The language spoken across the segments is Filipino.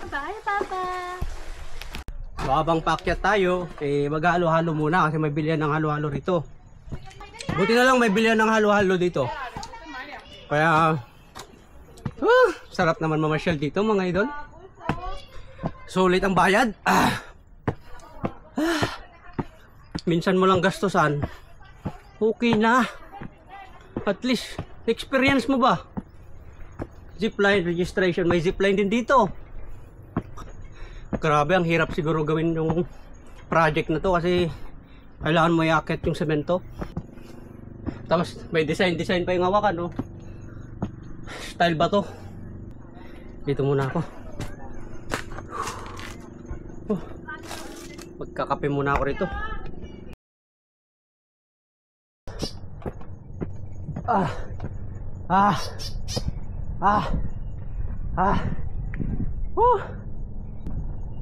Bye, Papa! So, habang paakyat tayo, maghalo-halo muna kasi may bilihan ng halo-halo rito. Buti na lang may bilihan ng halo-halo dito. Kaya, sarap naman mamasyal dito mga idol. Sulit ang bayad. Minsan mo lang gastusan. Okay na. At least, experience mo ba? Zipline registration. May zipline din dito. Grabe, ang hirap siguro gawin yung project na to kasi kailangan mo i-akit yung semento. Tapos may design pa yung hawakan, no? Style ba to? Dito muna ako. Magkakape muna ako rito. Ah. Ah. Ah. Ah.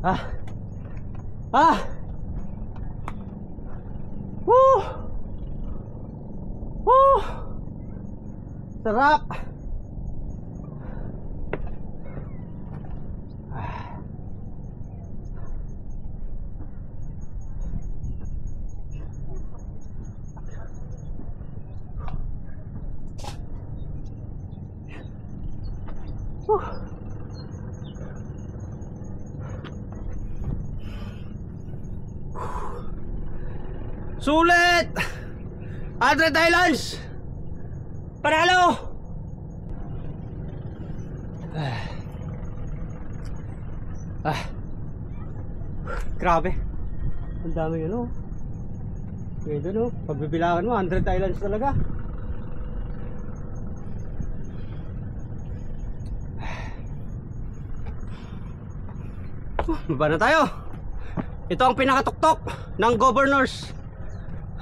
Ah. Ah. Sarap. Sulit! Andre Thailands! Panalo! Grabe. Ang dami yun, oh. Pwede, no? Pagbibilangan mo, 100 Thailands talaga. Baba na tayo. Ito ang pinakatuktok ng Governor's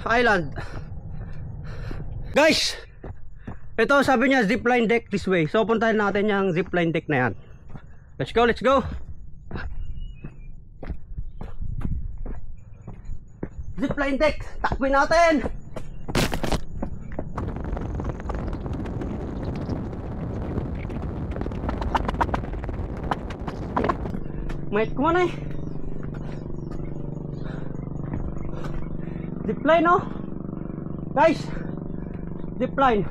Island. Guys, ito sabi niya zipline deck this way. So puntahan natin yung zipline deck na yan. Let's go, let's go. Zipline deck, takbuhin natin. Mate, kumana eh. Zipline, no? Guys, zipline.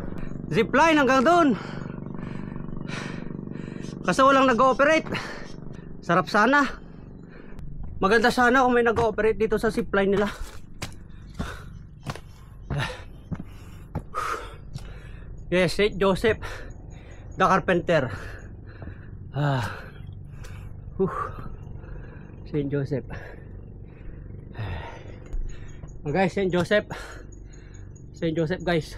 Zipline hanggang doon. Kaso walang nag-ooperate. Sarap sana. Maganda sana kung may nag-ooperate dito sa zipline nila. Yes, St. Joseph the Carpenter. St. Joseph. Guys, St. Joseph guys.